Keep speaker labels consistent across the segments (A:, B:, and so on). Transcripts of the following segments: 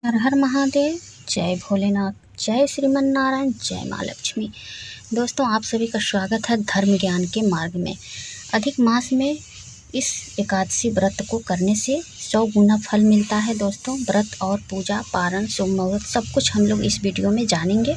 A: हर हर महादेव। जय भोलेनाथ, जय श्रीमन नारायण, जय माँ लक्ष्मी। दोस्तों, आप सभी का स्वागत है धर्म ज्ञान के मार्ग में। अधिक मास में इस एकादशी व्रत को करने से 100 गुना फल मिलता है। दोस्तों, व्रत और पूजा, पारण, शुभ मुहूर्त सब कुछ हम लोग इस वीडियो में जानेंगे।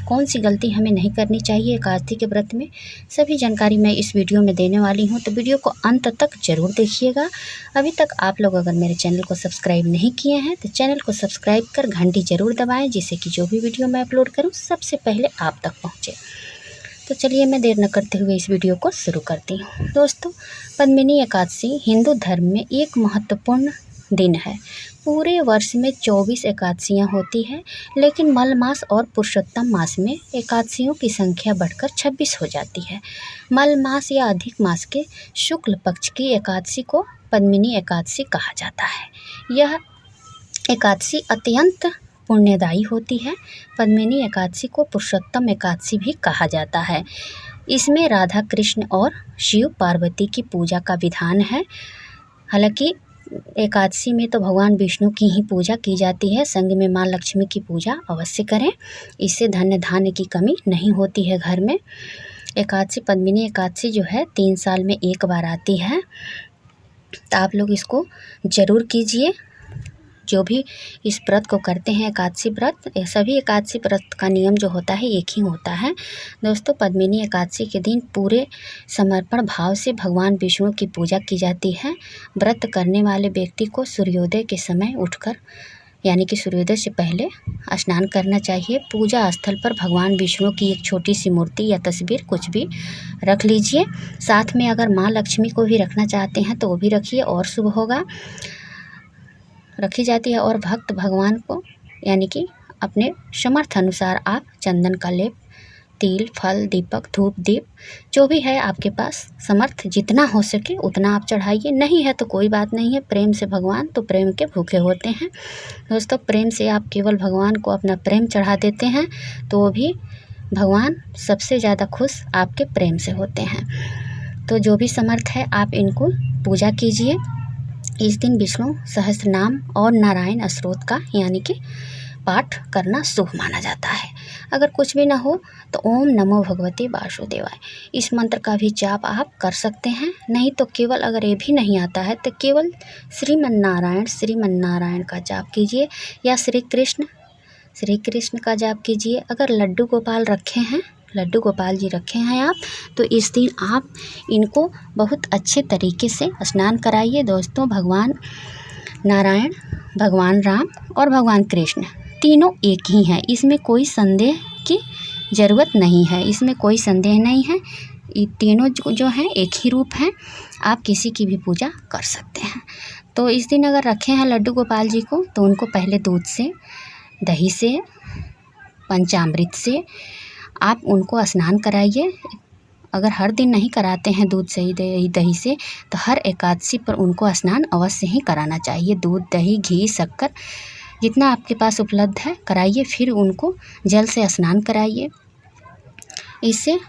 A: कौन सी गलती हमें नहीं करनी चाहिए एकादशी के व्रत में, सभी जानकारी मैं इस वीडियो में देने वाली हूं, तो वीडियो को अंत तक जरूर देखिएगा। अभी तक आप लोग अगर मेरे चैनल को सब्सक्राइब नहीं किए हैं तो चैनल को सब्सक्राइब कर घंटी जरूर दबाएं, जिससे कि जो भी वीडियो मैं अपलोड करूँ सबसे पहले आप तक पहुँचे। तो चलिए मैं देर न करते हुए इस वीडियो को शुरू करती हूँ। दोस्तों, पद्मिनी एकादशी हिंदू धर्म में एक महत्वपूर्ण दिन है। पूरे वर्ष में 24 एकादशियाँ होती हैं, लेकिन मल मास और पुरुषोत्तम मास में एकादशियों की संख्या बढ़कर 26 हो जाती है। मल मास या अधिक मास के शुक्ल पक्ष की एकादशी को पद्मिनी एकादशी कहा जाता है। यह एकादशी अत्यंत पुण्यदायी होती है। पद्मिनी एकादशी को पुरुषोत्तम एकादशी भी कहा जाता है। इसमें राधा कृष्ण और शिव पार्वती की पूजा का विधान है। हालांकि एकादशी में तो भगवान विष्णु की ही पूजा की जाती है, संग में माँ लक्ष्मी की पूजा अवश्य करें। इससे धन्य धान्य की कमी नहीं होती है घर में। एकादशी, पद्मिनी एकादशी जो है 3 साल में एक बार आती है, तो आप लोग इसको ज़रूर कीजिए। जो भी इस व्रत को करते हैं एकादशी व्रत, सभी एकादशी व्रत का नियम जो होता है एक ही होता है। दोस्तों, पद्मिनी एकादशी के दिन पूरे समर्पण भाव से भगवान विष्णु की पूजा की जाती है। व्रत करने वाले व्यक्ति को सूर्योदय के समय उठकर, यानी कि सूर्योदय से पहले स्नान करना चाहिए। पूजा स्थल पर भगवान विष्णु की एक छोटी सी मूर्ति या तस्वीर कुछ भी रख लीजिए। साथ में अगर माँ लक्ष्मी को भी रखना चाहते हैं तो वो भी रखिए और शुभ होगा, रखी जाती है। और भक्त भगवान को, यानी कि अपने समर्थ अनुसार आप चंदन का लेप, तिल, फल, दीपक, धूप, दीप जो भी है आपके पास समर्थ जितना हो सके उतना आप चढ़ाइए। नहीं है तो कोई बात नहीं है, प्रेम से भगवान तो प्रेम के भूखे होते हैं। दोस्तों, प्रेम से आप केवल भगवान को अपना प्रेम चढ़ा देते हैं तो वो भी भगवान सबसे ज़्यादा खुश आपके प्रेम से होते हैं। तो जो भी समर्थ है आप इनको पूजा कीजिए। इस दिन विष्णु सहस्त्रनाम और नारायण स्तोत्र का, यानी कि पाठ करना शुभ माना जाता है। अगर कुछ भी ना हो तो ओम नमो भगवते वासुदेवाय, इस मंत्र का भी जाप आप कर सकते हैं। नहीं तो केवल, अगर ये भी नहीं आता है तो केवल श्रीमन नारायण का जाप कीजिए, या श्री कृष्ण का जाप कीजिए। अगर लड्डू गोपाल जी रखे हैं आप, तो इस दिन आप इनको बहुत अच्छे तरीके से स्नान कराइए। दोस्तों, भगवान नारायण, भगवान राम और भगवान कृष्ण तीनों एक ही हैं, इसमें कोई संदेह की ज़रूरत नहीं है। ये तीनों जो हैं एक ही रूप हैं। आप किसी की भी पूजा कर सकते हैं। तो इस दिन अगर रखे हैं लड्डू गोपाल जी को, तो उनको पहले दूध से, दही से, पंचामृत से आप उनको स्नान कराइए। अगर हर दिन नहीं कराते हैं दूध से ही, दही से, तो हर एकादशी पर उनको स्नान अवश्य ही कराना चाहिए। दूध, दही, घी, शक्कर जितना आपके पास उपलब्ध है कराइए, फिर उनको जल से स्नान कराइए। इससे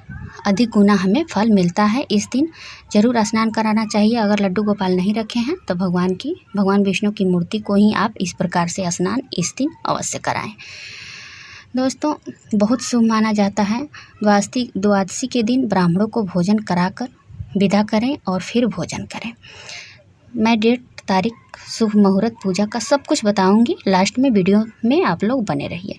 A: अधिक गुना हमें फल मिलता है। इस दिन जरूर स्नान कराना चाहिए। अगर लड्डू गोपाल नहीं रखे हैं तो भगवान विष्णु की मूर्ति को ही आप इस प्रकार से स्नान इस दिन अवश्य कराएं। दोस्तों, बहुत शुभ माना जाता है। द्वादशी के दिन ब्राह्मणों को भोजन कराकर विदा करें और फिर भोजन करें। मैं डेट, तारीख, शुभ मुहूर्त, पूजा का सब कुछ बताऊंगी। लास्ट में वीडियो में आप लोग बने रहिए।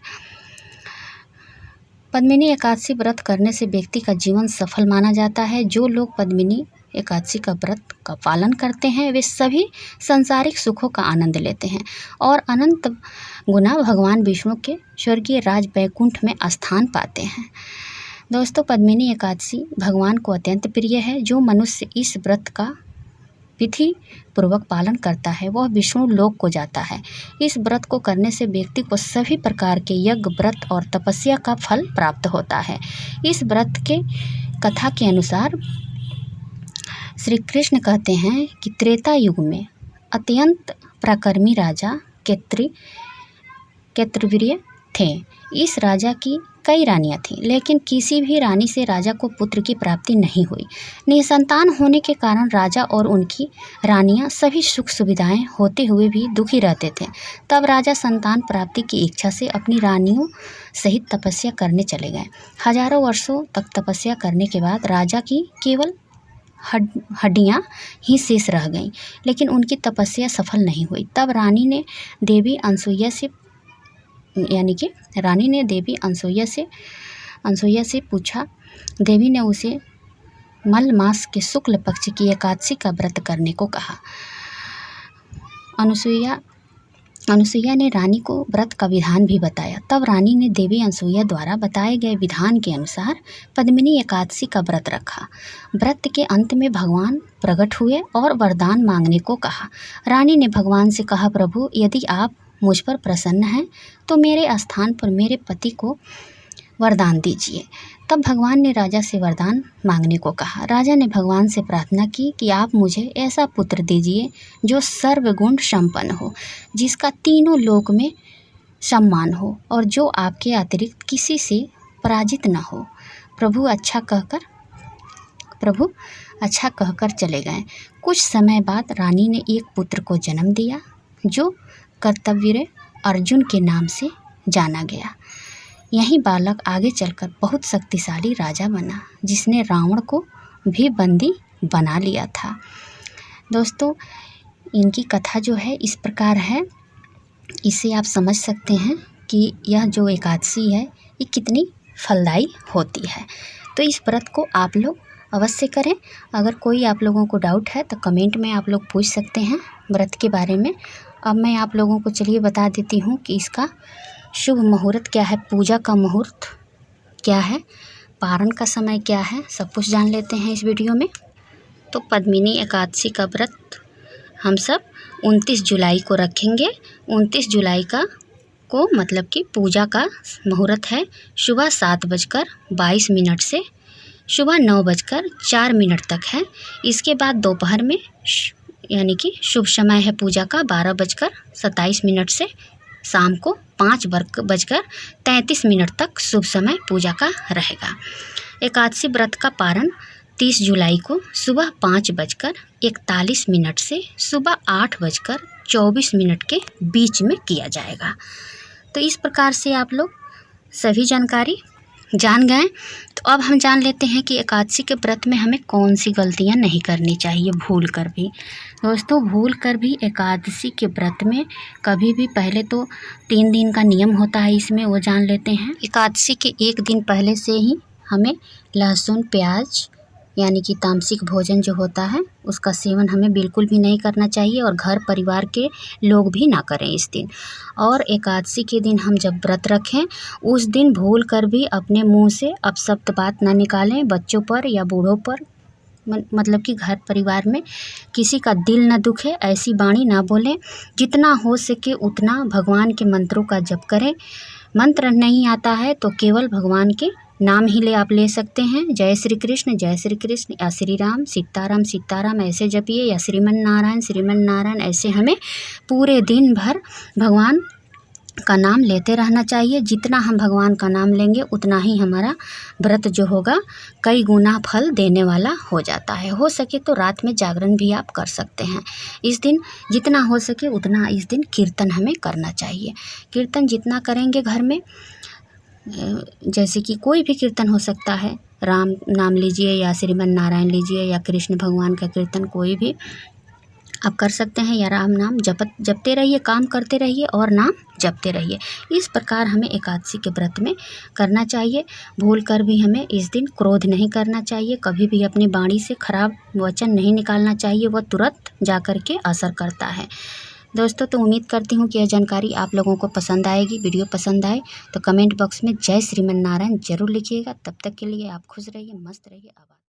A: पद्मिनी एकादशी व्रत करने से व्यक्ति का जीवन सफल माना जाता है। जो लोग पद्मिनी एकादशी का व्रत का पालन करते हैं वे सभी सांसारिक सुखों का आनंद लेते हैं और अनंत गुना भगवान विष्णु के स्वर्गीय राज वैकुंठ में स्थान पाते हैं। दोस्तों, पद्मिनी एकादशी भगवान को अत्यंत प्रिय है। जो मनुष्य इस व्रत का विधि पूर्वक पालन करता है वह विष्णु लोक को जाता है। इस व्रत को करने से व्यक्ति को सभी प्रकार के यज्ञ, व्रत और तपस्या का फल प्राप्त होता है। इस व्रत के कथा के अनुसार श्री कृष्ण कहते हैं कि त्रेता युग में अत्यंत पराक्रमी राजा केतुवीर्य थे। इस राजा की कई रानियां थीं, लेकिन किसी भी रानी से राजा को पुत्र की प्राप्ति नहीं हुई। निसंतान होने के कारण राजा और उनकी रानियां सभी सुख सुविधाएं होते हुए भी दुखी रहते थे। तब राजा संतान प्राप्ति की इच्छा से अपनी रानियों सहित तपस्या करने चले गए। हजारों वर्षों तक तपस्या करने के बाद राजा की केवल हड्डियां ही शेष रह गईं, लेकिन उनकी तपस्या सफल नहीं हुई। तब रानी ने देवी अनसुईया से पूछा। देवी ने उसे मल मास के शुक्ल पक्ष की एकादशी का व्रत करने को कहा। अनुसुईया ने रानी को व्रत का विधान भी बताया। तब रानी ने देवी अनसुईया द्वारा बताए गए विधान के अनुसार पद्मिनी एकादशी का व्रत रखा। व्रत के अंत में भगवान प्रकट हुए और वरदान मांगने को कहा। रानी ने भगवान से कहा, प्रभु, यदि आप मुझ पर प्रसन्न हैं तो मेरे स्थान पर मेरे पति को वरदान दीजिए। तब भगवान ने राजा से वरदान मांगने को कहा। राजा ने भगवान से प्रार्थना की कि आप मुझे ऐसा पुत्र दीजिए जो सर्वगुण संपन्न हो, जिसका तीनों लोक में सम्मान हो और जो आपके अतिरिक्त किसी से पराजित न हो। प्रभु अच्छा कहकर चले गए। कुछ समय बाद रानी ने एक पुत्र को जन्म दिया जो कर्तवीर अर्जुन के नाम से जाना गया। यही बालक आगे चलकर बहुत शक्तिशाली राजा बना, जिसने रावण को भी बंदी बना लिया था। दोस्तों, इनकी कथा जो है इस प्रकार है। इससे आप समझ सकते हैं कि यह जो एकादशी है ये कितनी फलदायी होती है। तो इस व्रत को आप लोग अवश्य करें। अगर कोई आप लोगों को डाउट है तो कमेंट में आप लोग पूछ सकते हैं व्रत के बारे में। अब मैं आप लोगों को चलिए बता देती हूँ कि इसका शुभ मुहूर्त क्या है, पूजा का मुहूर्त क्या है, पारण का समय क्या है, सब कुछ जान लेते हैं इस वीडियो में। तो पद्मिनी एकादशी का व्रत हम सब 29 जुलाई को रखेंगे। 29 जुलाई को मतलब कि पूजा का मुहूर्त है सुबह 7:22 से सुबह 9:04 तक है। इसके बाद दोपहर में यानी कि शुभ समय है पूजा का 12:27 से शाम को 5:33 तक शुभ समय पूजा का रहेगा। एकादशी व्रत का पारण 30 जुलाई को सुबह 5:41 से सुबह 8:24 के बीच में किया जाएगा। तो इस प्रकार से आप लोग सभी जानकारी जान गए। तो अब हम जान लेते हैं कि एकादशी के व्रत में हमें कौन सी गलतियां नहीं करनी चाहिए भूल कर भी। दोस्तों, भूल कर भी एकादशी के व्रत में कभी भी, पहले तो 3 दिन का नियम होता है इसमें, वो जान लेते हैं। एकादशी के 1 दिन पहले से ही हमें लहसुन प्याज यानी कि तामसिक भोजन जो होता है उसका सेवन हमें बिल्कुल भी नहीं करना चाहिए और घर परिवार के लोग भी ना करें इस दिन। और एकादशी के दिन हम जब व्रत रखें उस दिन भूल कर भी अपने मुंह से अपशब्द बात ना निकालें बच्चों पर या बूढ़ों पर, मतलब कि घर परिवार में किसी का दिल न दुखे ऐसी वाणी ना बोलें। जितना हो सके उतना भगवान के मंत्रों का जप करें। मंत्र नहीं आता है तो केवल भगवान के नाम ही आप ले सकते हैं। जय श्री कृष्ण या श्री राम सीताराम ऐसे जपिए, या श्रीमन नारायण ऐसे हमें पूरे दिन भर भगवान का नाम लेते रहना चाहिए। जितना हम भगवान का नाम लेंगे उतना ही हमारा व्रत जो होगा कई गुना फल देने वाला हो जाता है। हो सके तो रात में जागरण भी आप कर सकते हैं। इस दिन जितना हो सके उतना इस दिन कीर्तन हमें करना चाहिए। कीर्तन जितना करेंगे घर में, जैसे कि कोई भी कीर्तन हो सकता है, राम नाम लीजिए या श्रीमन नारायण लीजिए या कृष्ण भगवान का कीर्तन कोई भी आप कर सकते हैं, या राम नाम जपते रहिए, काम करते रहिए और नाम जपते रहिए। इस प्रकार हमें एकादशी के व्रत में करना चाहिए। भूल कर भी हमें इस दिन क्रोध नहीं करना चाहिए। कभी भी अपनी वाणी से खराब वचन नहीं निकालना चाहिए, वह तुरंत जा कर के असर करता है। दोस्तों, तो उम्मीद करती हूँ कि यह जानकारी आप लोगों को पसंद आएगी। वीडियो पसंद आए तो कमेंट बॉक्स में जय श्रीमन नारायण जरूर लिखिएगा। तब तक के लिए आप खुश रहिए, मस्त रहिए। आभार।